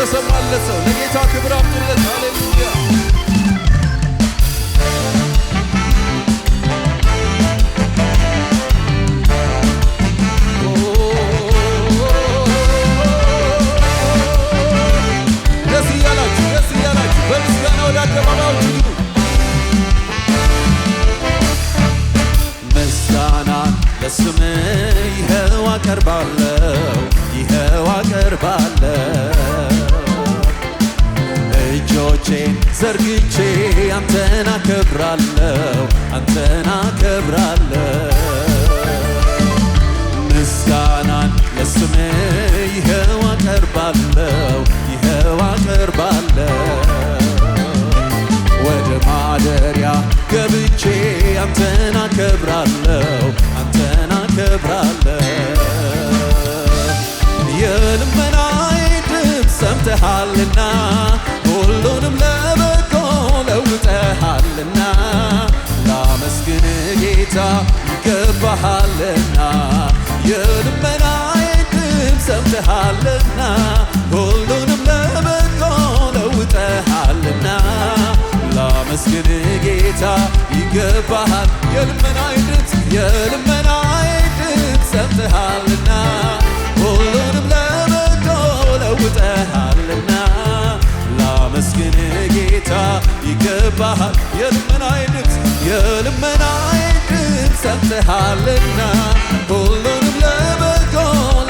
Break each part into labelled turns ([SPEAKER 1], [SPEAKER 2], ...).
[SPEAKER 1] የተሰማለት ሰው ለጌታ ክብር አምጡለት። ሃሌሉያ ደስ እያላችሁ በምስጋና ወደ አደባባዮች ግቡ። ምስጋና ለስምህ ይኸው አቀርባለሁ እጆቼን ዘርግቼ አንተን አከብራለሁ ምስጋናን ለስምህ ይኸው አቀርባለሁ ወደ ማደሪያ ገብቼ አንተን አከብራለሁ የልመናዬን ድምፅ ሰምተሃልና ሁሉንም ለበጎ ለውጠሃልና ላመስግን ጌታ ይገባሃልና የልመናዬን ድምፅ ሰምተሃልና ሁሉንም ለበጎ ለውጠሃልና ላመስግን ጌታ ይገባሃል የልመናዬን ድምፅ ሰምተሃልና ሁሉንም ለበጎ ለውጠሃልና ላመስግን ጌታ ይገባሃል የልመናዬን ድምፅ ሰምተሃልና ሁሉንም ለበጎ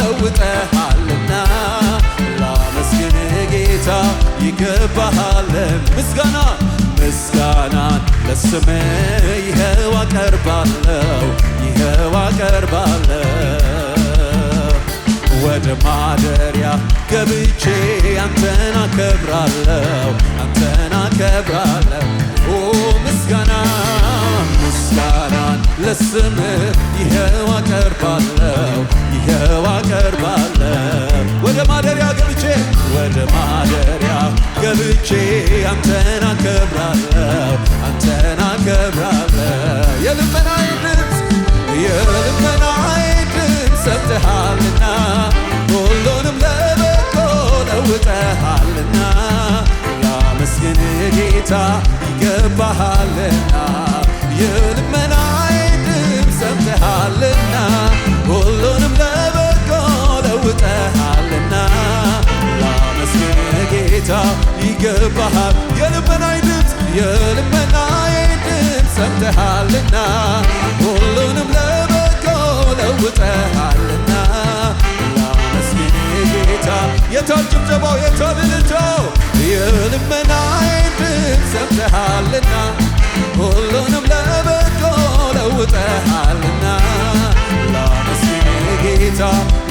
[SPEAKER 1] ለውጠሃልና ላመስግን ጌታ ይገባሃል ምስጋናን ለስምህ ይኸው አቀርባለሁ ወደ ማደሪያ ገብቼ አንተን አከብራለሁ ምስጋናን ለስምህ ይኸው አቀርባለሁ ወደ ማደሪያ ገብቼ አንተን አከብራለሁ የልመናዬን ድምፅ ሰምተሃልና ሁሉንም ለበጎ ለውጠሃልና ላመስግን ጌታ ይገባሃልና የልመናዬን ድምፅ ሰምተሃልና ሁሉንም ለበጎ ለውጠሃልና ላመስግን ጌታ ይገባሃል የልመናዬን ድምፅ ሰምተሃልና ሁሉንም ለበጎ ለውጠሃልና ላመስግን ጌታ የታል ጭብጨባው የታል እልልታው የልመናዬን ድምፅ ሰምተሃልና ሁሉንም ለበጎ ለውጠሃልና ላመስግን ጌታ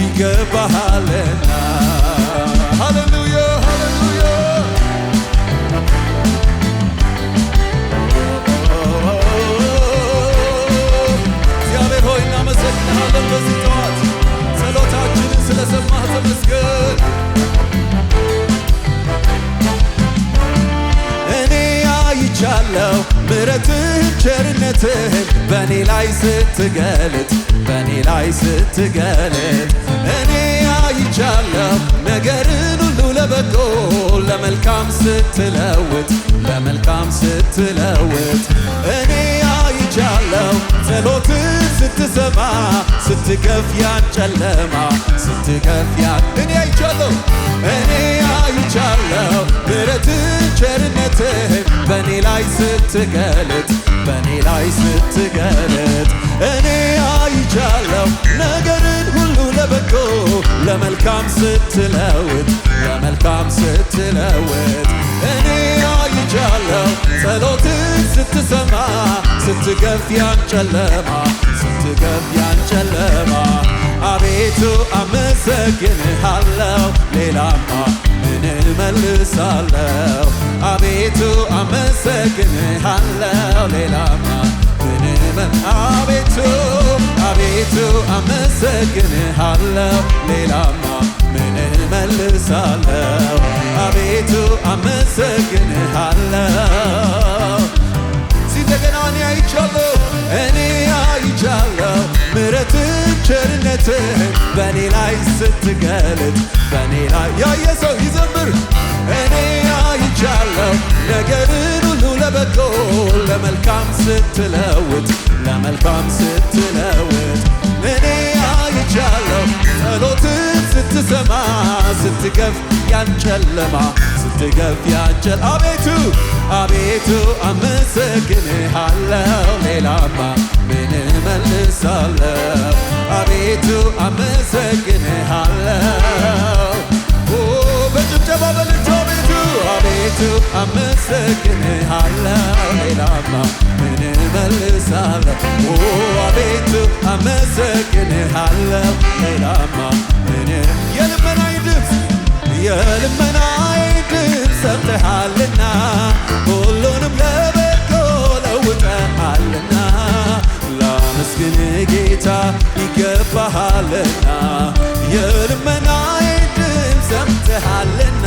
[SPEAKER 1] ይገባሃልና ሃሌሉያ እግዚአብሔር ሆይ እናመሰግንሃለን በዚህ ጠዋት ጸሎታችንን ስለሰማህ ተመስገን እኔ አይቻለሁ ምሕረትህን ቸርነትህን በእኔ ላይ ስትገለጥ እኔ አይቻለሁ ነገርን ሁሉ ለበጎ ለመልካም ስትለውጥ እኔ አይቻለሁ ጸሎትን ስትሰማ ስትገፍ ያን ጨለማ እኔ አይቻለሁ ምሕረትህን ቸርነትህን በእኔ ላይ ስትገለጥ እኔ አይቻለሁ ነገርን ሁሉ ለበጎ ለመልካም ስትለውጥ እኔ አይቻለሁ ጸሎትን ስትሰማ ስትገፍ ያን ጨለማ አቤቱ አመሰግንሃለሁ ሌላማ ምን እመልሳለሁ አቤቱ አመሰግንሃለሁ ሌላማ አቤቱ አመሰግንሃለሁ ሌላማ ምን እመልሳለሁ አቤቱ አመሰግንሃለሁ ሲንደገና እኔ አይቻለሁ ምሕረትህን ቸርነትህን በኔ ላይ ስትገልጥ በኔ ላይ ያየ ሰው ይዘምር። እኔ አይቻለሁ ነገርን ሁሉ ለበጎ ለመልካም ስትለውጥ ለመልካም ስትለውጥ እኔ አይቻለሁ ጸሎትን ስትሰማ ስትገፍ ያን ጨለማ ስትገፍ ያን ጨለማ አቤቱ አቤቱ አመሰግንሃለሁ ሌላማ ምን እመልሳለሁ አቤቱ አመሰግንሃለሁ በጭብጨባ በልቶ አቤቱ አቤቱ አመሰግንሃለሁ ሌላማ ምን እመልሳለሁ አቤቱ አመሰግንሃለሁ ሌላማ ምን የልመናዬ ድምፅ ሰምተሃልና ሁሉንም ለበጎ ለውጠሃልና ላመስግን ጌታ ይገባሃልና የልመናዬ ድምፅ ሰምተሃልና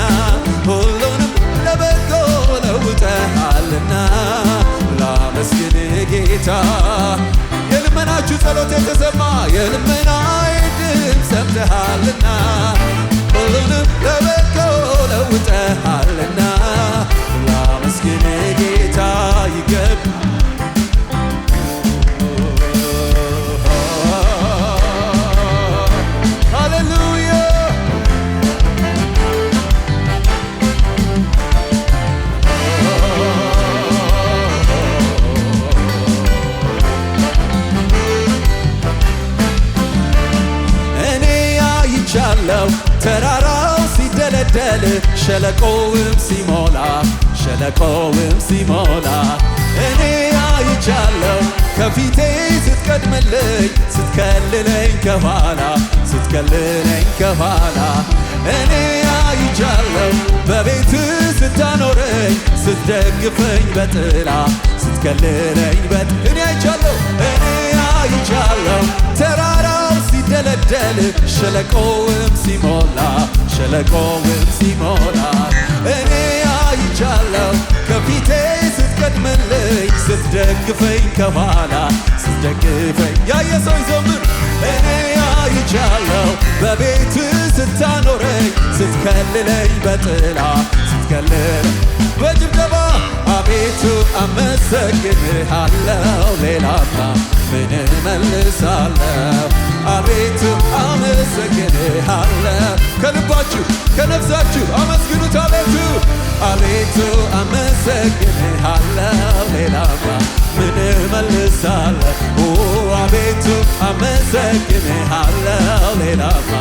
[SPEAKER 1] ሁሉንም ለበጎ ለውጠሃልና ላመስግን ጌታ የልመናችሁ ጸሎት የተሰማ የልመናዬ ድምፅ ሰምተሃልና ሁሉንም ለበጎ ለውጠሃልና ላመስግን ጌታ ይገብ ሃሌሉያ እኔ አይቻለሁ ተራራው ሲደለደል ሸለቆውም ሲሞላ እኔ አይቻለሁ ከፊቴ ስትቀድምልኝ ስትከልለኝ ከኋላ እኔ አይቻለሁ በቤት ስታኖረኝ ስትደግፈኝ በጥላ ስትከልለኝ እኔ አይቻለሁ ተራራው ሲደለደል ሸለቆውም ሲሞላ እኔ አይቻለሁ ከፊቴ ስትቀድምልኝ ስትደግፈኝ ከኋላ ያየ ሰው ይዘምር እኔ አይቻለሁ በቤት ስታኖረኝ ስትከልለኝ በጥላ በጭብጨባ አቤቱ አመሰግንሃለሁ ሌላማ ምን እመልሳለሁ አቤቱ አመሰግንሃለሁ ከልባችሁ ከነፍሳችሁ አመስግኑት አቤቱ አመሰግንሃለሁ ሌላማ ምን እመልሳለሁ አቤቱ አመሰግንሃለሁ ሌላማ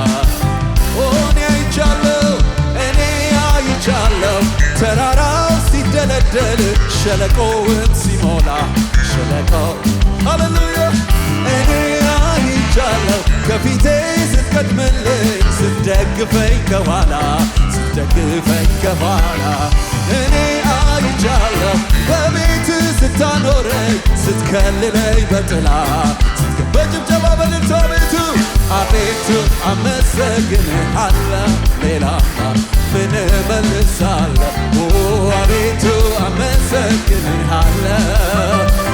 [SPEAKER 1] እኔ አይቻለሁ ተራራው ሲደለደል ሸለቆውም ሲሞላ ሃሌሉያ እኔ አይቻለሁ ከፊቴ ስትቀድምልኝ ስትደግፈኝ ከኋላ እኔ አይቻለሁ በቤት ስታኖረኝ ስትከልለኝ በጥላ በጭብጨባ በልልታ አቤቱ አመሰግንሃለሁ ሌላማ ምን እመልሳለሁ አቤቱ አመሰግንሃለሁ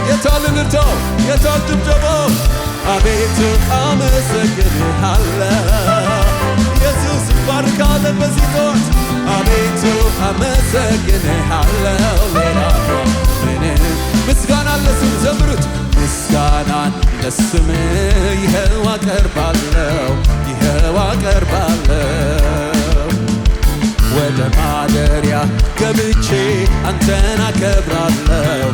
[SPEAKER 1] የታል እልልታው የታል ጭብጨባው አቤቱ አመሰግንሃለሁ ኢየሱስ ባርካለን በዚህ ጦት አቤቱ አመሰግንሃለሁ ሌላማ ምንም ምስጋና ለስም ዘምሩት ምስጋናን ለስምህ ይኸው አቀርባለሁ ወደ ማደሪያ ገብቼ አንተን አከብራለሁ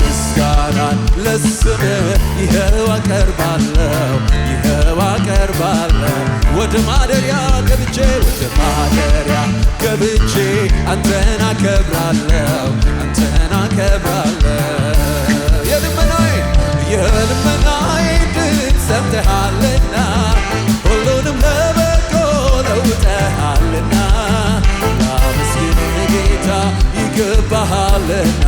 [SPEAKER 1] ምስጋናን ለስምህ ይኸው አቀርባለሁ ወደ ማደሪያ ገብቼ አንተን አከብራለሁ የልመናዬ ድምፅ ሰምተሃልና ሁሉንም ለበጎ ለውጠሃልና ላመስግን ጌታ ይገባሃልና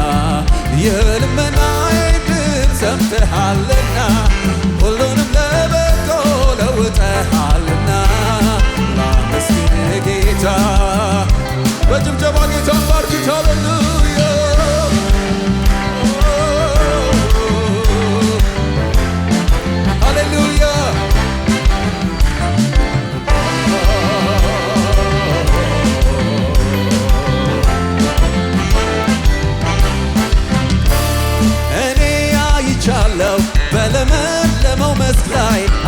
[SPEAKER 1] የልመናዬ ድምፅ ሰምተሃልና ሁሉንም ለበጎ ለውጠሃልና ላመስግን ጌታ በጭብጨባ ጌታን ባርኩት ሃሌሉያ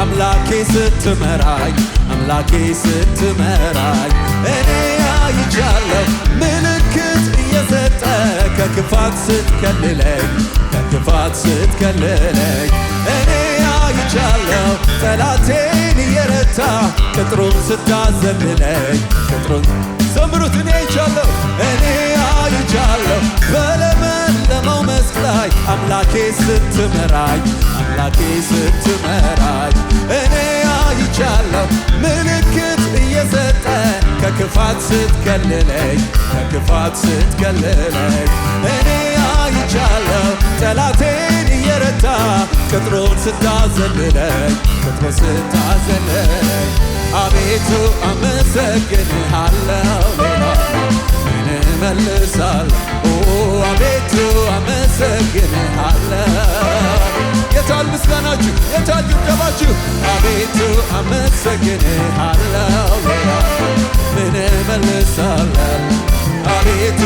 [SPEAKER 1] አምላኬ ስትመራኝ አምላኬ ስትመራኝ እኔ አይቻለሁ ምልክት እየሰጠ ከክፋት ስትከልለኝ ከክፋት ስትከልለኝ እኔ አይቻለሁ ጠላቴን እየረታ ቅጥሩን ስታዘልለኝ ቅጥሩን ዘምሩት እኔ አይቻለሁ በለመለመው መስክ ላይ አምላኬ ስትመራኝ አምላኬ ስትመራኝ እኔ አይቻለሁ ምልክት እየሰጠ ከክፋት ስትከልለኝ ከክፋት ስትከልለኝ እኔ አይቻለሁ ጠላቴን እየረታ ቅጥሩን ስታዘልለኝ ቅጥሩን ስታዘልለኝ አቤቱ አመሰግንሃለሁ ሌላ ምን እመልሳለሁ አቤቱ አመሰግንሃለሁ የታል ምስጋናችሁ የታል ጭብጨባችሁ አቤቱ አመሰግንሃለሁ ሌላ ምን እመልሳለሁ አቤቱ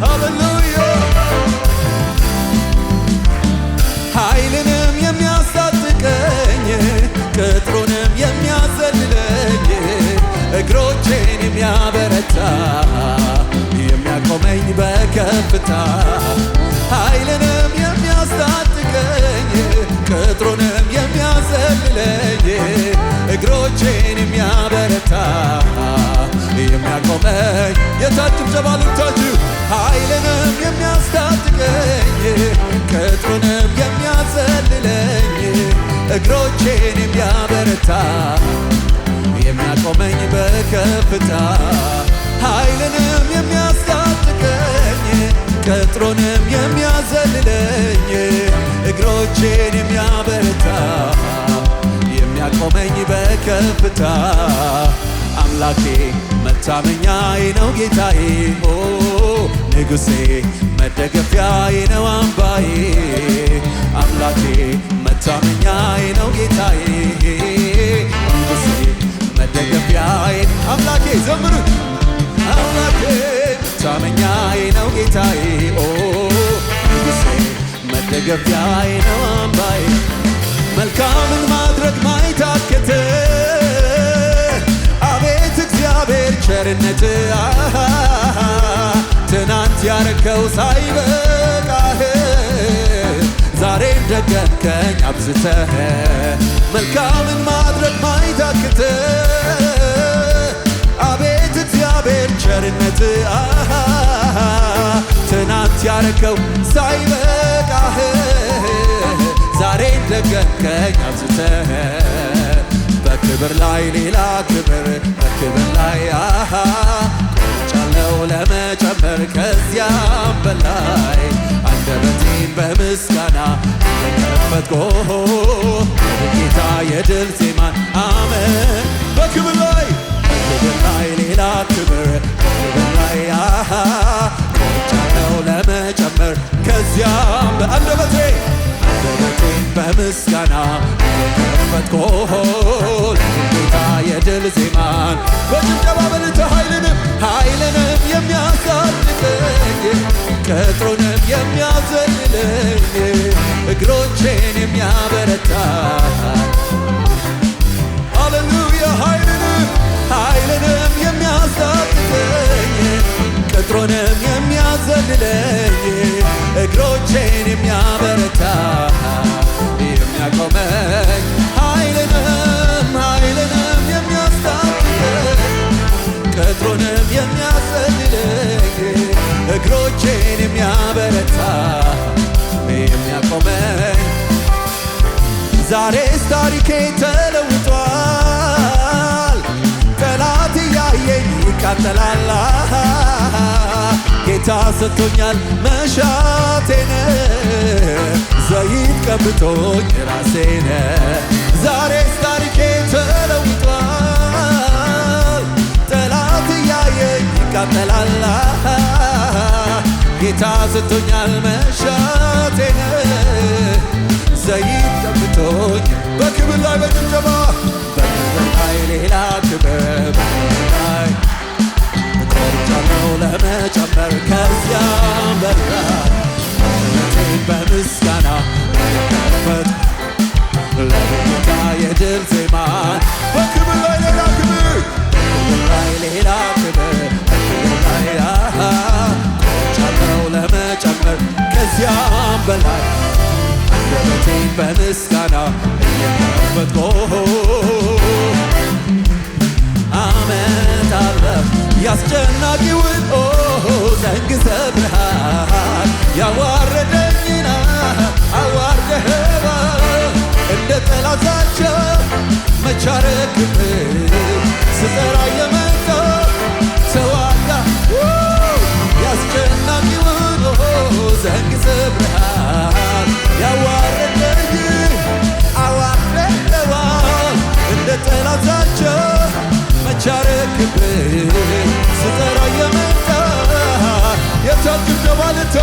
[SPEAKER 1] ሃሌሉያ ኃይልንም የሚያስታጥቀኝ ቅጥሩንም የሚያዘልለኝ እግሮቼን የሚያበረታ የሚያቆመኝ በከፍታ ኃይልንም የሚያስታጥቀኝ ቅጥሩንም የሚያዘልለኝ እግሮቼን የሚያበረታ የሚያቆመኝ የታች ጭብጨባ ልታችሁ ኃይልንም የሚያስታጥቀኝ ቅጥሩንም የሚያዘልለኝ እግሮቼን የሚያበረታ የሚያቆመኝ በከፍታ ኃይልንም የሚያስታጥቀኝ ቅጥሩንም የሚያዘልለኝ እግሮቼን የሚያበረታ የሚያቆመኝ በከፍታ አምላኬ መታመኛዬ ነው ጌታዬ ንጉሴ መደገፊያዬ ነው አምባዬ አምላኬ መታመኛዬ ነው ጌታዬ ንጉሴ መደገፊያዬ አምላኬ ዘምሩት አምላኬ መታመኛዬ ነው ጌታዬ ንጉሴ መደገፊያዬ ነው አምባዬ መልካምን ማድረግ ማይታክት አቤት እግዚአብሔር ቸርነት ትናንት ያረከው ሳይበቃህ ዛሬም ደገምከኝ አብዝተህ መልካምን ማድረግ ማይታክት አቤት እግዚአብሔር ቸርነት ትናንት ያረከው ሳይበቃህ ዛሬም ደገምከኝ አብዝተህ በክብር ላይ ሌላ ክብር በክብር ላይ ቆርጫለሁ ለመጨመር ከዚያም በላይ አንደበቴን በምስጋና የከፈትኩ ጌታ የድል ዜማን አሜን በክብር ላይ ሌላ ክብር በክብር ላይ ቆርጫለሁ ለመጨመር ከዚያም በአንደበቴን በምስጋና የከፈትኩ ጌታ የድል ዜማን በጭብጨባ በልተ ኃይልንም የሚያሳድገኝ ቅጥሩንም የሚያዘልለኝ እግሮቼን የሚያበረታ ሃሌሉያ ኃይልንም የሚያሳድገኝ ቅጥሩንም የሚያዘልለኝ እግሮቼን የሚያበረታ የሚያቆመኝ ኃይልንም የሚያስታጥቀኝ ቅጥሩንም የሚያዘልለኝ እግሮቼን የሚያበረታ የሚያቆመኝ ዛሬስ ታሪኬ ተለውጧል ጠላት እያየኝ ይቃጠላል ጌታ ሰጥቶኛል መሻቴን ዘይት ቀብቶኝ ራሴን ዛሬስ ታሪኬ ተለውጧል ጠላት እያየኝ ይቃጠላል ጌታ ሰጥቶኛል መሻቴን ዘይት ቀብቶኝ በክብር ላይ በጭብጨባ በክብር ላይ ሌላ ክብር በክብር ላይ ቆርጫለሁ ለመጨመር ከዚያም በላይ በምስጋና የከፈትኩ ከዚያም በላይ አንደበቴን በምስጋና እየከፈትኩ አመጣለሁ ያስጨናቂውን ዘንግ ሰብረሃል ያዋረደኝን አዋርደኸዋል እንደ ጠላታቸው መች አረክብኝ ስጠራ የመጣ ተዋጋ ያስጨናቂውን ዘንግ ሰብረሃል ያዋረደኝን አዋርደኸዋል እንደ ጠላታቸው መች አረክብኝ ስጠራ የመጣ የታግብ ባልቶ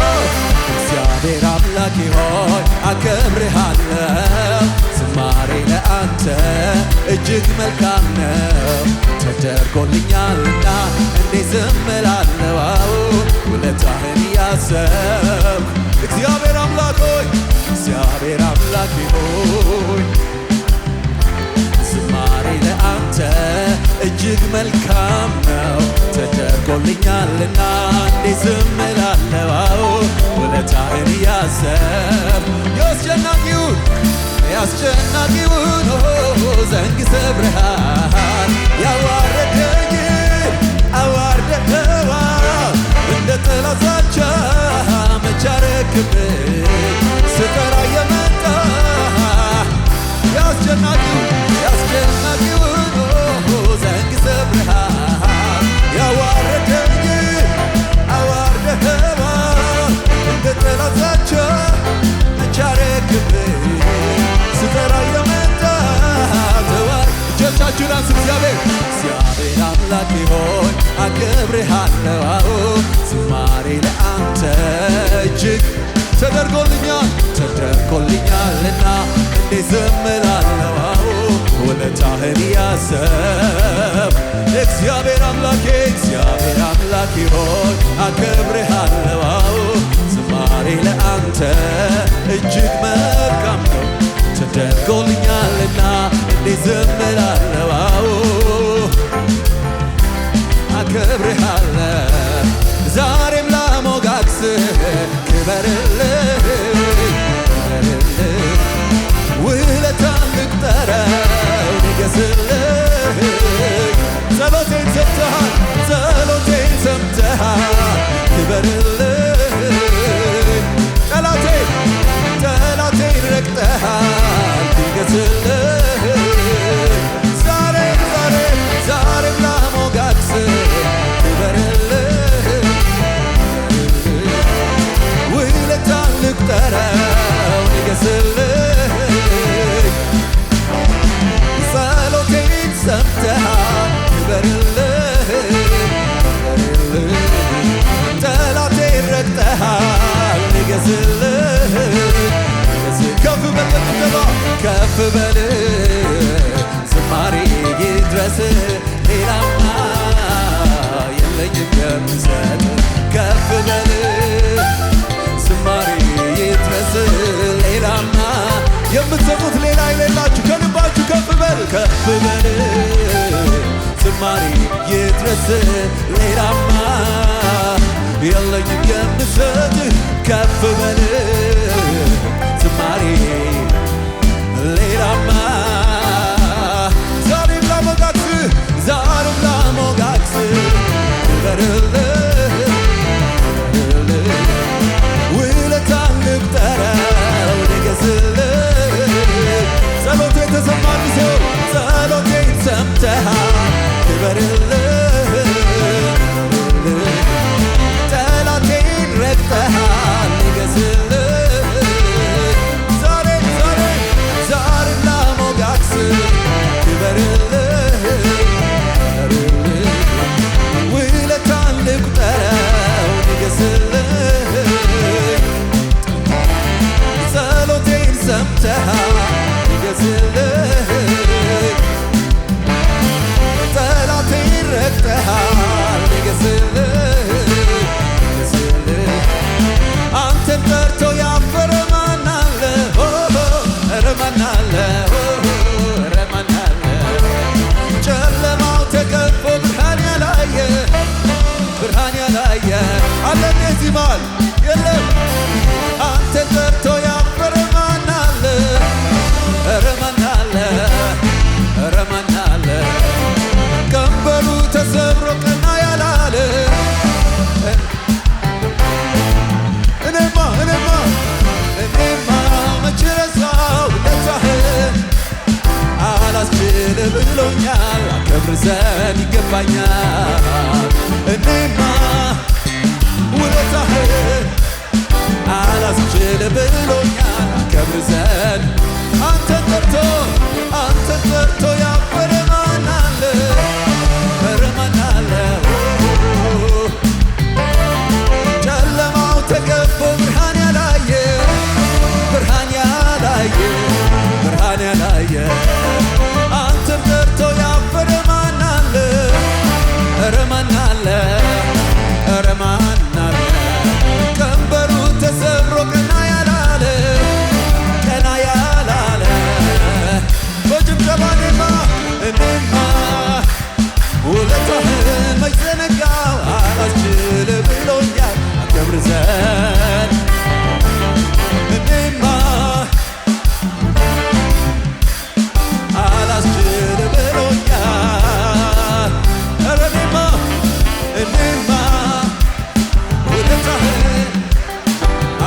[SPEAKER 1] እግዚአብሔር አምላኬ ሆይ አከብርሃለሁ ዝማሬ ለአንተ እጅግ መልካም ነው ተደርጎልኛልና እንዴት ዝም እላለሁ ውለታህን እያሰብኩ እግዚአብሔር አምላክ ሆይ እግዚአብሔር አምላኬ ሆይ ዝማሬ ለአንተ እጅግ መልካም ነው ተደርጎልኛልና እንዴት ዝም እላለሁ ውለታህን እያሰብኩ ያስጨናቂውን ዘንግ ሰብረሃል ያዋረደኝን አዋርደኸዋል እንደ ጠላታቸው መች አረክብኝ ስጠራ የመጣ ያስጨናቂውን ዘንግ ሰብረሃል ያዋረደኝን አዋርደኸዋል እንደ ጠላታቸው መች አረክብኝ ስጠራ የመጣ እጆቻችሁን አንሱ እግዚአብሔር አምላኬ ሆይ አከብርሃለሁ ዝማሬ ለአንተ እጅግ ተደርጎልኛልና እንዴት ዝም እላለሁ ውለታህን እያሰብኩ እግዚአብሔር አምላኬ ሆይ አከብርሃለሁ ዝማሬ ለአንተ እጅግ መልካም ነው ተደርጎልኛልና እንዴት ዝም እላለሁ አከብርሃለሁ ዛሬም ላሞጋግስህ ክበርልኝ ውለታህን ልቁጠረው ንገስልኝ ጸሎቴን ሰምተሃል ክበርልኝ ጠላቴን ረግጠሃል ንገስልኝ ዛሬም ላሞጋግስህ ክበርልኝ ውለታህን ልቁጠረው ንገስልኝ ጸሎቴን ሰምተሃል ክበርልኝ ጠላቴን ረግጠሃል ንገስልኝ ከፍ በል ዝማሬ ይድረስ ሌላማ የለኝም የምሰጥ ከፍ በል ዝማሬ ይድረስ ሌላማ የምትሰጡት ሌላ የሌላችሁ ከልባችሁ ከፍ በል ዝማሬ ይድረስ ሌላማ የለኝም የምሰጥ ከፍ በል ዝማሬ ሌላማ ዛሬም ላሞጋግስህ ክበርልኝ ውለታህን ልቁጠረው ንገስልኝ ጸሎቴን ተሰማኝ ሰው ጸሎቴን ሰምተሃል ክበርልኝ ጠላቴን ረግጠሃል ዘንድ ይገባኛል። እኔማ ውለታህን አላስችል ብሎኛል። አከብር ዘንድ አንተን ጠርቶ ያፈረ ማን አለ? ኧረ ማን አለ? ጨለማው ተገፎ ብርሃን ያላየ አንተን ጠርቶ ያፈረ ማን አለ? ኧረ ማን አለ? ኧረ ማን አለ? ቀንበሩ ተሰብሮ ቀና ያላለ በጭብጨባ እኔማ ውለታህን መች ዘነጋው? አላስችል ብሎኛል አከብር ዘንድ እኔማ አላስችል ብሎኛል። ኧረ እኔማ ውለታህን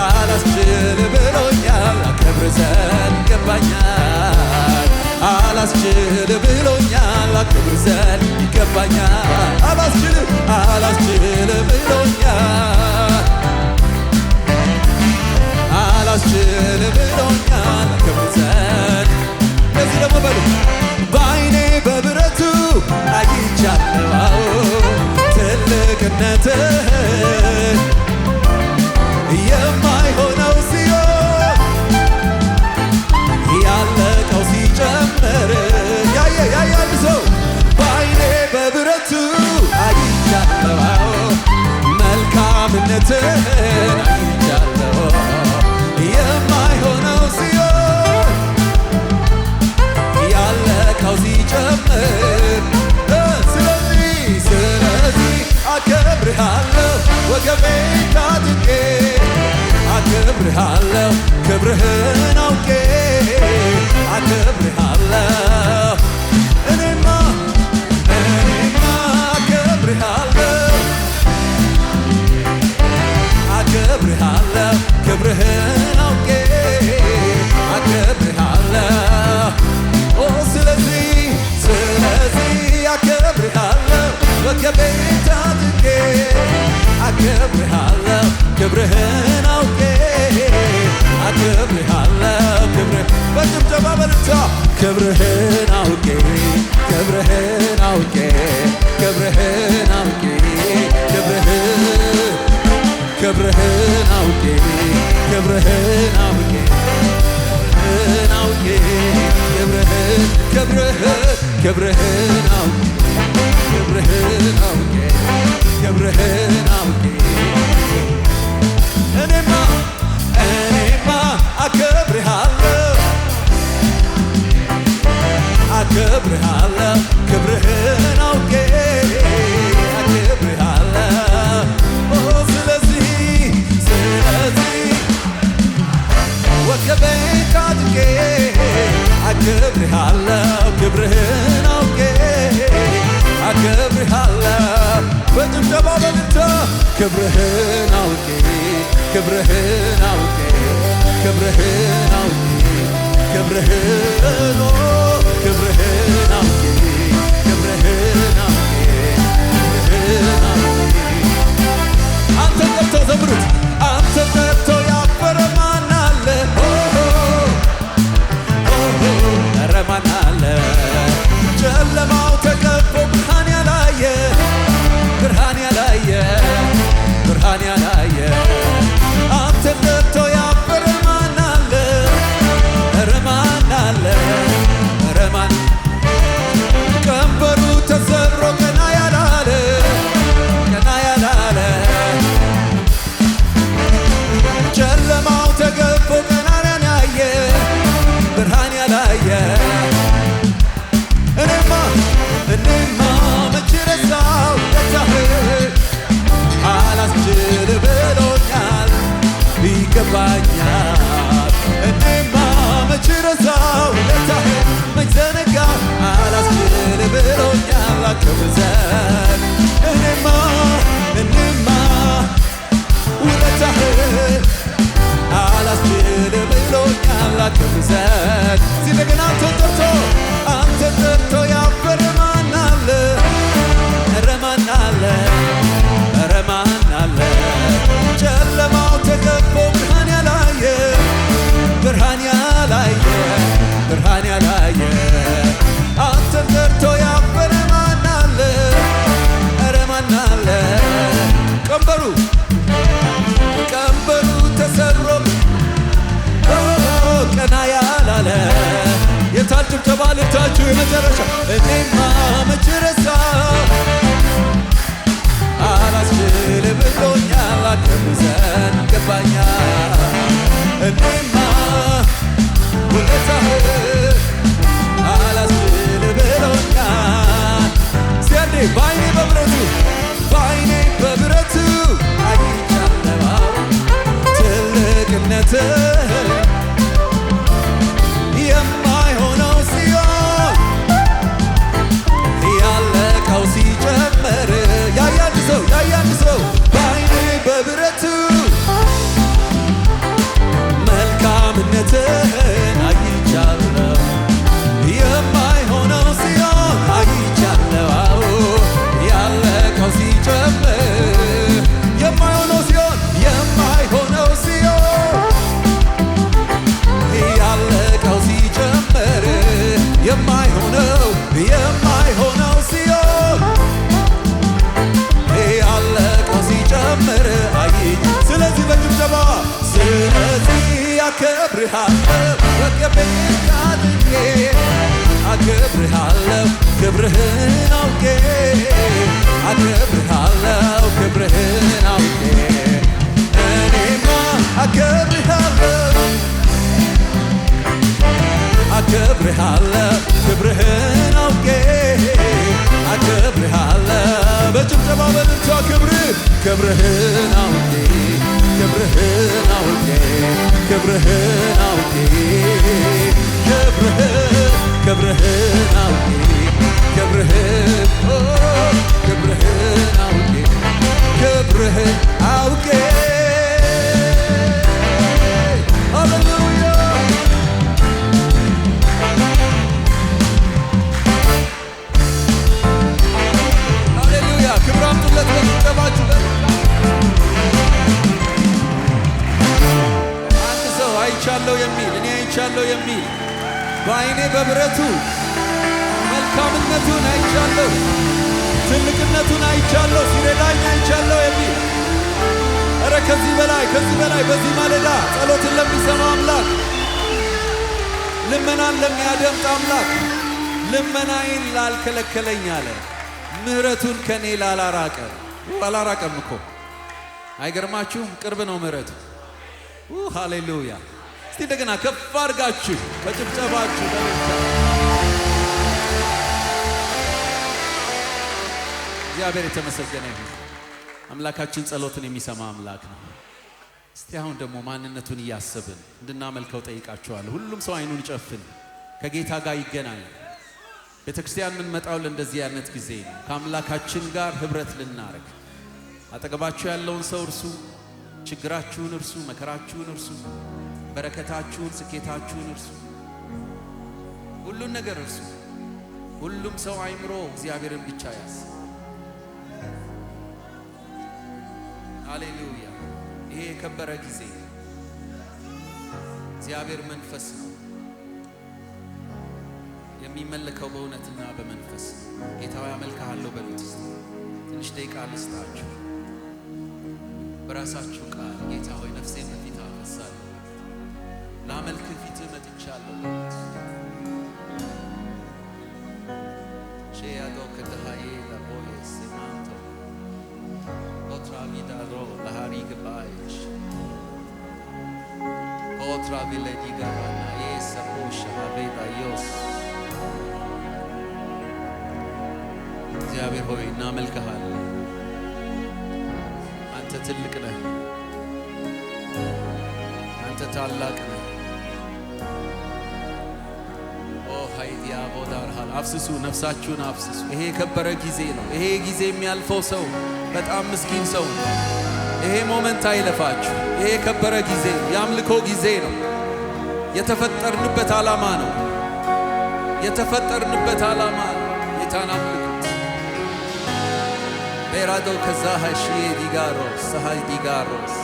[SPEAKER 1] አላስችል ብሎኛል አከብር ዘንድ ይገባኛል። አላስችል ብሎኛል አከብር ዘንድ ይገባኛል። አላስችል ብሎኛል አላስችል ብሎኛል አከብር ዘንድ ለዚህ ደግሞ በሉ በዓይኔ በብረቱ አይቻለሁ ትልቅነትህን የማይሆነው ሲሆን ያለቀው ሲጨምር ያያል ሰው በዓይኔ በብረቱ አይቻለሁ መልካምነትህን አይቻለሁ የማይሆነው ሲሆን ያለቀው ሲጨምር ስለዚህ አከብርሃለሁ ወገቤን ታጥቄ አከብርሃለሁ ክብርህን አውቄ አከብርሃለሁ እኔማ አከብርሃለሁ ክብርህን አውቄ አከብርሃለሁ ስለዚህ አከብርሃለሁ ወገቤን ታጥቄ አከብርሃለሁ ክብርህን አውቄ አከብርሃለሁ በጭብጨባ በልታ ክብርህን አውቄ ክብርህን አውቄ ክብርህን አውቄ ክብርህን አውቄ ክብርህን አውቄ አውቄ ክብርህን አውቄ ክብርህን አውቄ እኔማ አከብርሃለሁ ክብርህን አውቄ አከብርሃለሁ ስለዚህ ወገቤን ታጥቄ አከብርሃለሁ ክብርህን አውቄ አከብርሃለሁ በጭብጨባ በልታ ክብርህን አውቄ ክብርህን አውቄ ክብርህን አውቄ ክብርህን አውቄ ክብርህን አውቄ አንተን ጠርቶ ዘምሩት አንተን ጠርቶ ያፈረ ማን አለ? ኧረ ማን አለ? ጨለማው ተገፎ ብርሃን ያላየ አንተን ጠርቶ ያፈረ ማን አለ? ኧረ ማን አለ? ኧረ ማን ቀንበሩ ተሰብሮ ቀና ያላለ ጨለማው ተገፎ ቀናን ያየ ብርሃን ያላየ እኔማ መች ረሳው ውለታህን አላስችል ብሎኛል ይገባኛል እኔማ መች ረሳው ውለታህን መች ዘነጋው አላስችል ብሎኛል አከብር ዘንድ እኔማ ውለታህን አላስችል ብሎኛል አከብር ዘንድ እንደገና አንተን ጠርቶ ያፈረ ማን አለ? በጭብጨባ ልታችሁ የመጨረሻ እኔማ መች ረሳሁ አላስችል ብሎኛል አከብር ዘንድ ይገባኛል እኔማ ውለታህን አላስችል ብሎኛል ሲያንዴ በዓይኔ በብረቱ አይቻለሁ ትልቅነትህን የማይሆነው ሲሆን ያለቀው ሲጨመር ያያንድ ሰው በዓይኔ በብረቱ መልካምነትህን አይቻለሁ የማይሆነው ሲሆን አይቻለሁ ያለቀው ሲጨመር የማይሆነው ሲሆን ያለቀው ሲጨመር የማይሆነው ሲሆን ያለቀው ሲጨመር አይ ስለዚህ በጭብጨባ አከብርሃለሁ ወቄቤት አድርጌ አከብርሃለሁ ክብርህን አውቄ አከብርሃለሁ ክብርህን አውቄ እኔማ አከብርሃለሁ ክብርህን አውቄ አከብርሃለሁ በጭብጨባ በልልታ ክብርህን አውቄ ክብርህን አውቄ ክብርህን አውቄ ክብርህን አውቄ ክብርህን አውቄ ክብርህን አውቄ ሃሌሉያ ሃሌሉያ ክብር አምጡለት በጭብጨባችሁ አይቻለሁ የሚል እኔ አይቻለሁ የሚል በዓይኔ በብረቱ መልካምነቱን አይቻለሁ ትልቅነቱን አይቻለሁ ሲረዳኝ አይቻለሁ የሚል ኧረ ከዚህ በላይ በዚህ ማለዳ ጸሎትን ለሚሰማ አምላክ ልመናን ለሚያደምጥ አምላክ ልመናዬን ላልከለከለኝ አለ ምህረቱን ከኔ አላራቀም እኮ አይገርማችሁም ቅርብ ነው ምህረቱ ሃሌሉያ እስቲ እንደገና ከፍ አድርጋችሁ በጭብጨባችሁ እግዚአብሔር የተመሰገነ ይሁን አምላካችን ጸሎትን የሚሰማ አምላክ ነው እስቲ አሁን ደግሞ ማንነቱን እያሰብን እንድናመልከው ጠይቃችኋለሁ ሁሉም ሰው አይኑን ጨፍን ከጌታ ጋር ይገናኝ ቤተክርስቲያን የምንመጣው ለእንደዚህ አይነት ጊዜ ነው ከአምላካችን ጋር ህብረት ልናረግ አጠገባችሁ ያለውን ሰው እርሱ ችግራችሁን እርሱ መከራችሁን እርሱ በረከታችሁን ስኬታችሁን እርሱ ሁሉን ነገር እርሱ ሁሉም ሰው አይምሮ እግዚአብሔርን ብቻ ያስ ሃሌሉያ ይሄ የከበረ ጊዜ እግዚአብሔር መንፈስ ነው የሚመለከው በእውነትና በመንፈስ ጌታው ያመልክሃለሁ በሉት ትንሽ ደቂቃ ልስጣችሁ በራሳችሁ ቃል ጌታ ሆይ ነፍሴን በፊትህ አፈሳለሁ ላመልክህ ፊትህ መጥቻለሁ ሼያዶ ከተሃዬ ለቦዬ ሲማንቶ ኦትራ ቪዳሮ ለሃሪ ግባይች ኦትራ ቪለዲ ጋባና የሰቦሽ ሀቤዳ ዮስ እግዚአብሔር ሆይ እናመልክሃለን አንተ ትልቅ ነህ አንተ ታላቅ ነህ ኦ ሃይዲያ ቦዳርሃል አፍስሱ ነፍሳችሁን አፍስሱ ይሄ የከበረ ጊዜ ነው ይሄ ጊዜ የሚያልፈው ሰው በጣም ምስኪን ሰው ይሄ ሞመንት አይለፋችሁ ይሄ የከበረ ጊዜ የአምልኮ ጊዜ ነው የተፈጠርንበት ዓላማ ነው ጌታን አምልኩት Berado kazaha shie digaros, sahai digaros.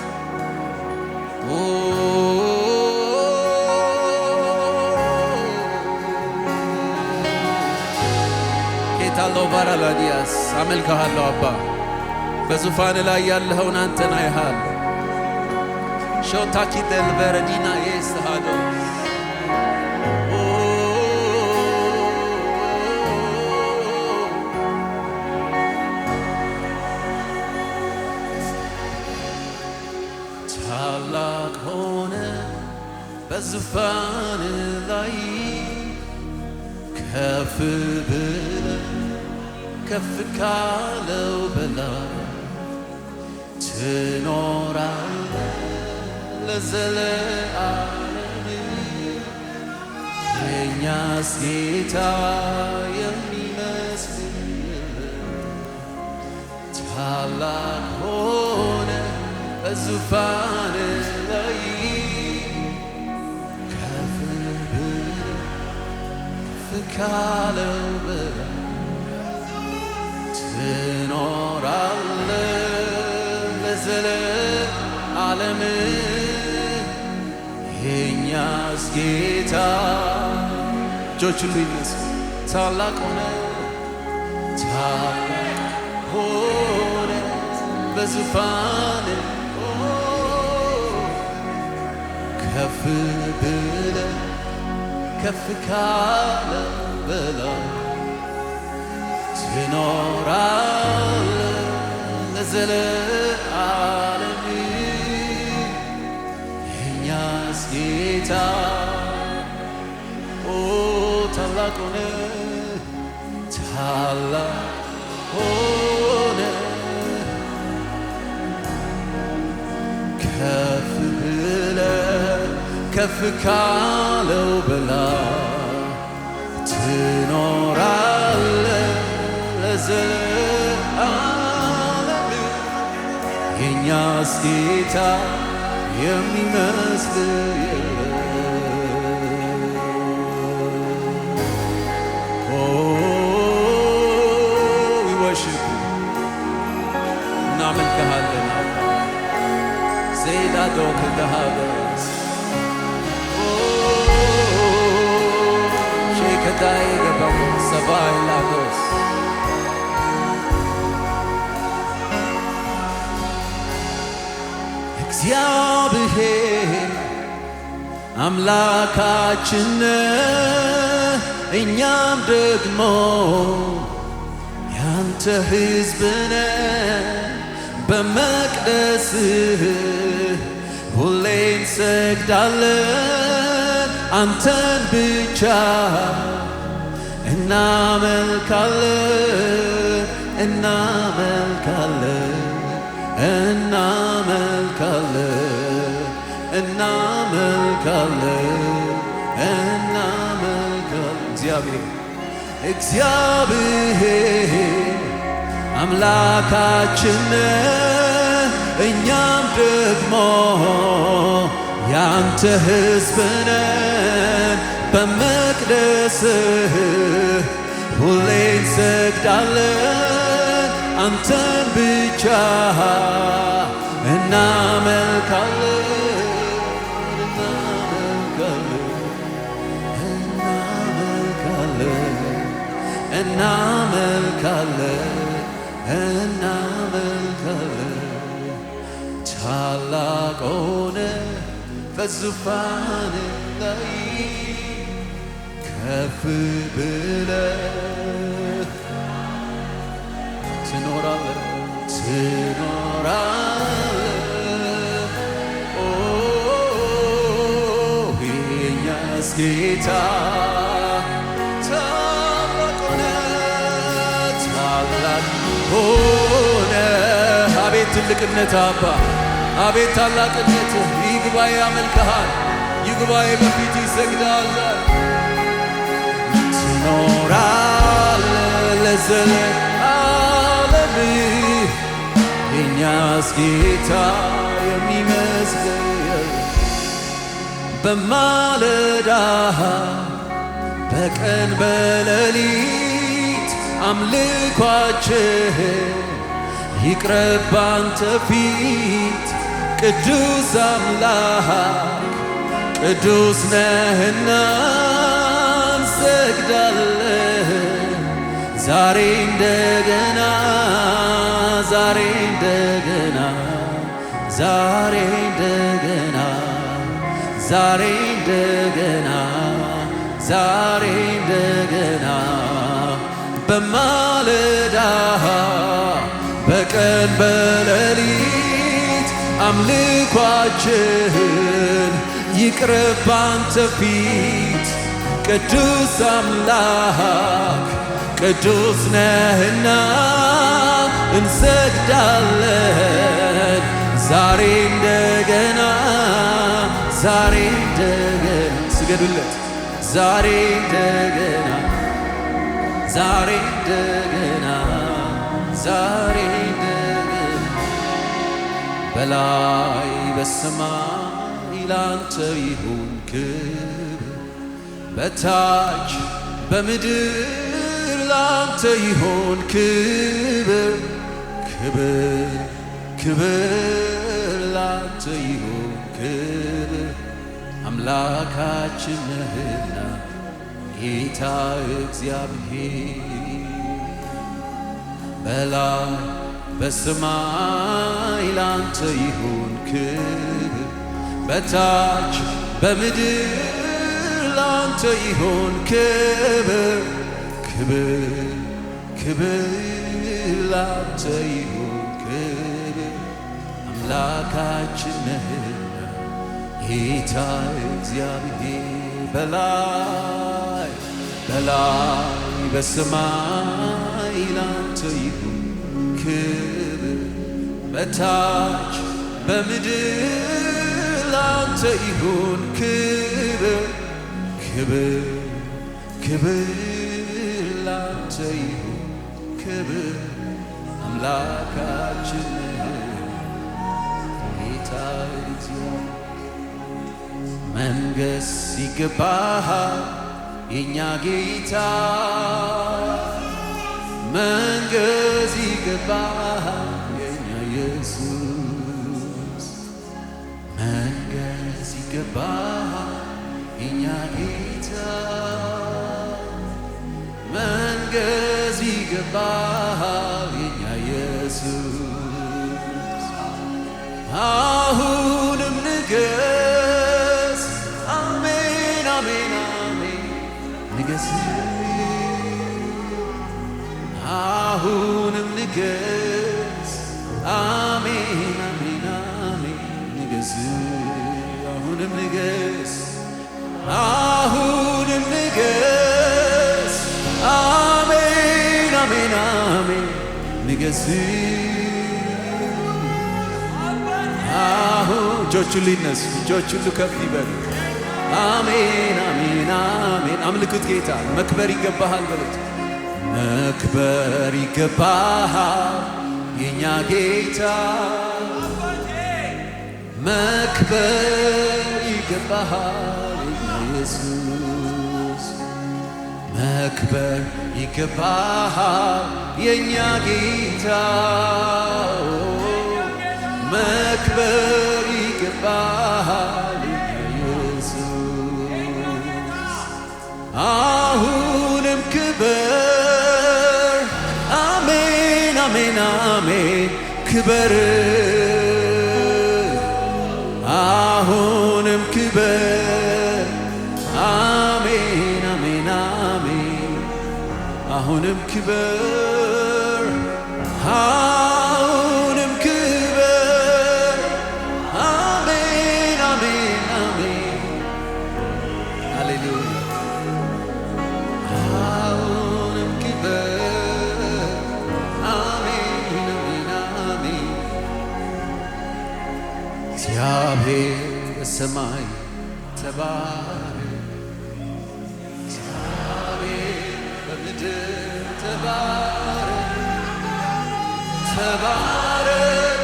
[SPEAKER 1] Ketalo varaladias, amelkahallo abba. በዙፋን ላይ ያለውን አንተን አይሃል ሾታቺ del verdina yesado በዙፋን ላይ ከፍ ብለህ ከፍ ካለው በላይ ትኖራለህ ለዘለዓለም። የእኛስ ጌታ የሚመስል ታላቅ ሆነ በዙፋን ላይ ከፍ ብለህ ከፍ ካለው በላይ ትኖራለህ ለዘለዓለም። የእኛስ ጌታ እጆች ሁሉ ይነሱ። ታላቅ ሆነ ታላቅ ሆነ በዙፋን ከፍ ብለህ ከፍ ካለው በላይ ትኖራለህ ለዘለዓለም። የእኛስ ጌታ ታላቅ ሆነ ታላቅ ሆነ ከፍ ብለህ ከፍ ካለው በላይ ትኖራለህ ለዘለዓለም። የእኛስ ጌታ የሚመስል የለም። we worship you እናመልክሃለን አባ ዜዳዶ ከዳሃበስ ሼከዳይ ገባው ሰባይ ላዶስ እግዚአብሔር አምላካችን እኛም ደግሞ ያንተ ሕዝብ ነን። በመቅደስህ ሁሌ እንሰግዳለን፣ አንተን ብቻ እናመልካለን እናመልካለን እናመልካለን እናመልካለን እናመልካለን። እግዚአብሔር አምላካችን እኛም ደግሞ ያንተ ሕዝብ ነን። በመቅደስህ ሁሌ እንሰግዳለን፣ አንተን ብቻ እናመልካለን እናመልካለን እናመልካለን። ታላቅ ሆነ በዙፋን ላይ ከፍ ብለህ ትኖራለህ ትኖራለህ። የእኛስ ጌታ ሆነ። አቤት ትልቅነት አባ፣ አቤት ታላቅነት። ይግባዬ ያመልክሃል፣ ይግባዬ በፊት ይሰግዳል። ትኖራለህ ለዘለዓለም። የእኛስ ጌታ የሚመስል በማለዳ በቀን በሌሊት አምልኳችን ይቅረብ ባንተ ፊት። ቅዱስ አምላክ ቅዱስ ነህና እንሰግዳለን። ዛሬ እንደገና ዛሬ እንደገና ዛሬ እንደገና ዛሬ እንደገና ዛሬ እንደገና በማለዳ በቀን በሌሊት አምልኳችን ይቅረብ ባንተ ፊት ቅዱስ አምላክ ቅዱስ ነህና እንሰግዳለን ዛሬ እንደገና ዛሬ እንደገና ስገዱለት ዛሬ እንደገና ዛሬ እንደገና ዛሬ እንደገና በላይ በሰማይ ላንተ ይሁን ክብር በታች በምድር ላንተ ይሁን ክብር ክብር ክብር ላንተ ይሁን ክብር አምላካችን ነህና ጌታ እግዚአብሔር በላይ በሰማይ ላንተ ይሁን ክብር በታች በምድር ላንተ ይሁን ክብር ክብር ክብር ላንተ ይሁን ክብር አምላካችን ነህና ጌታ እግዚአብሔር በላይ በላይ በሰማይ ላንተ ይሁን ክብር በታች በምድር ላንተ ይሁን ክብር ክብር ክብር ላንተ ይሁን ክብር አምላካችን ጌታ እግዚአብሔር መንገስ ይገባሃል የኛ ጌታ መንገስ ይገባሃል የኛ ኢየሱስ መንገስ ይገባሃል የኛ ጌታ መንገስ ይገባሃል የኛ ኢየሱስ አሁንም ንገስ አሜን አሜን አሜን ንገስ አሁንም ንገስ አሜን አሜን አሜን ንገስ አሁንም ንገስ አሁንም ንገስ አሜን አሜን አሜን ንገስ አሁን እጆቹ ሊነሱ እጆቹ ሁሉ ከፍ ይበሉ አሜን አሜን አሜን አምልኩት ጌታ መክበር ይገባሃል በሉት መክበር ይገባሃል የኛ ጌታ መክበር ይገባሃል የኛ ኢየሱስ መክበር ይገባሃል የኛ ጌታ መክበር ይገባሃል የኛ ኢየሱስ አሁንም ክበር አሜን አሜን አሜን ክበር አሁንም ክበር አሜን አሜን አሜን አሁንም ክበር አሁንም ክበር አሜን አሜን አሜን ሃሌሉያ አሁንም ክበር አሜን አሜን አሜን እግዚአብሔር በሰማይ ተባረክ እግዚአብሔር በምድር ተባረክ ተባረክ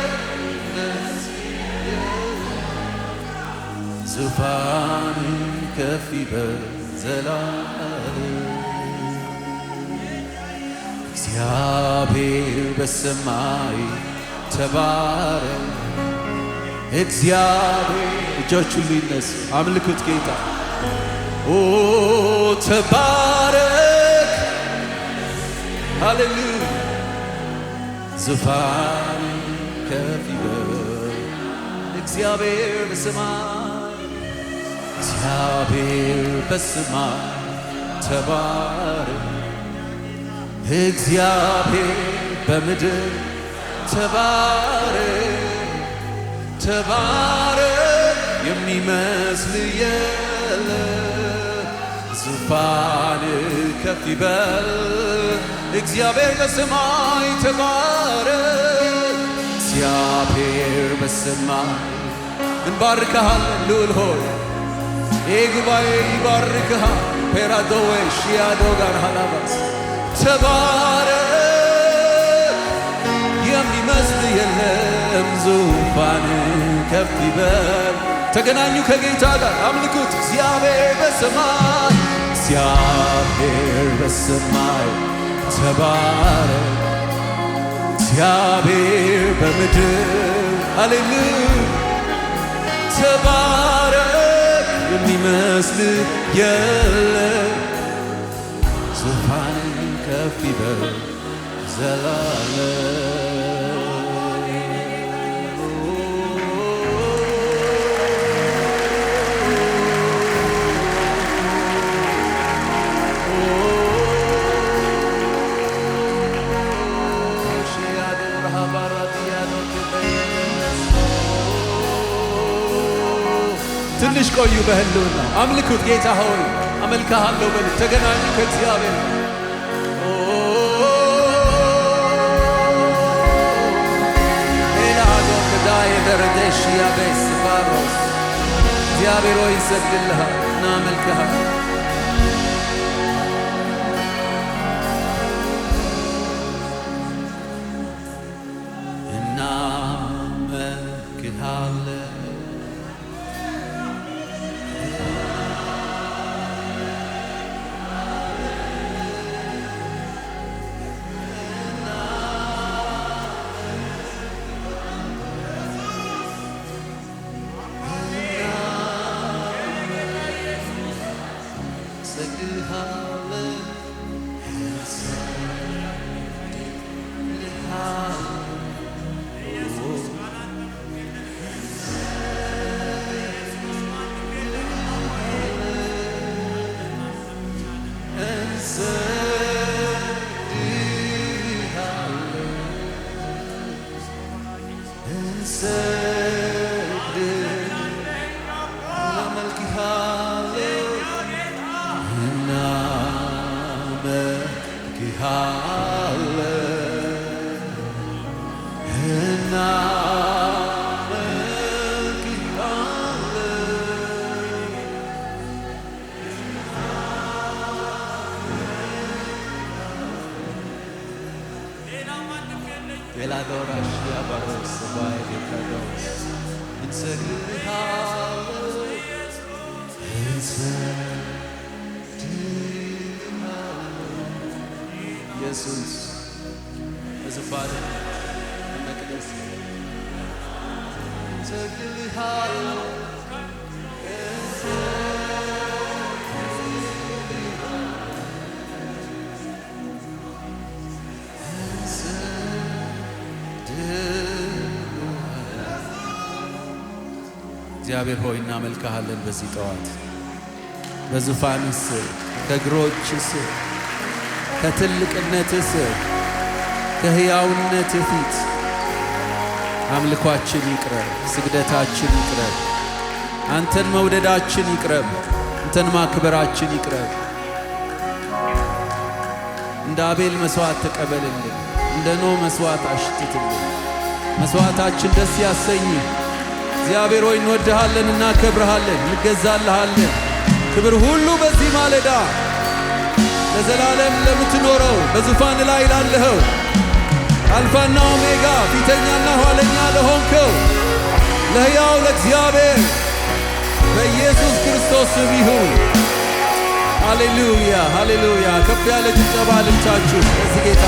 [SPEAKER 1] ዙፋን ከፍ ይበል ዘላለም እግዚአብሔር በሰማይ ተባረክ እግዚአብሔር እጆቹን ሊነሱ አምልኩት ጌታ ኦ ተባረክ ሃሌሉያ ዙፋን ከፍ ይበል እግዚአብሔር በሰማይ እግዚአብሔር በሰማይ ተባረክ እግዚአብሔር በምድር ተባረክ ተባረክ የሚመስል የለም። ዙፋን ከፍ ይበል እግዚአብሔር በሰማይ ተባረክ። እግዚአብሔር በሰማይ እንባርክሃለን ልዑል ሆይ ይህ ጉባኤ ይባርክሃል። ፔራዶዌሽ ያዶጋር ሃላባስ ተባረክ የሚመስል የለም። ዙፋን ከፍ ይበል። ተገናኙ ከጌታ ጋር አምልኩት። እግዚአብሔር በሰማይ እግዚአብሔር በሰማይ ተባረክ። እግዚአብሔር በምድር ሃሌሉያ ተባረክ የሚመስል የለም። ዙፋን ከፍ ይበል ዘላለም። ትንሽ ቆዩ በህልውና አምልኩት። ጌታ ሆይ አመልክሃለሁ በሉ። ተገናኙ ከእግዚአብሔር ደረደሽ ያበስ ባሮስ እግዚአብሔር ሆይ እንሰግድልሃል፣ እናመልክሃል። ኢየሱስ በዙፋን መቅደስ እንሰግድልሃለን። እግዚአብሔር ሆይ እናመልክሃለን። በዚህ ጠዋት በዙፋንህ ስር ከእግሮችህ ስር ከትልቅነትህ ስር ከሕያውነትህ ፊት አምልኳችን ይቅረብ፣ ስግደታችን ይቅረብ፣ አንተን መውደዳችን ይቅረብ፣ አንተን ማክበራችን ይቅረብ። እንደ አቤል መስዋዕት ተቀበልልን፣ እንደ ኖህ መስዋዕት አሽትትልን። መስዋዕታችን ደስ ያሰኝህ። እግዚአብሔር ሆይ እንወድሃለን፣ እናከብርሃለን፣ እንገዛልሃለን። ክብር ሁሉ በዚህ ማለዳ ለዘላለም ለምትኖረው በዙፋን ላይ ላለኸው አልፋና ኦሜጋ ፊተኛና ኋለኛ ለሆንከው ለሕያው ለእግዚአብሔር በኢየሱስ ክርስቶስ ስም ይሁን። ሃሌሉያ ሃሌሉያ። ከፍ ያለ ጭብጨባ ልምታችሁ ለዚህ ጌታ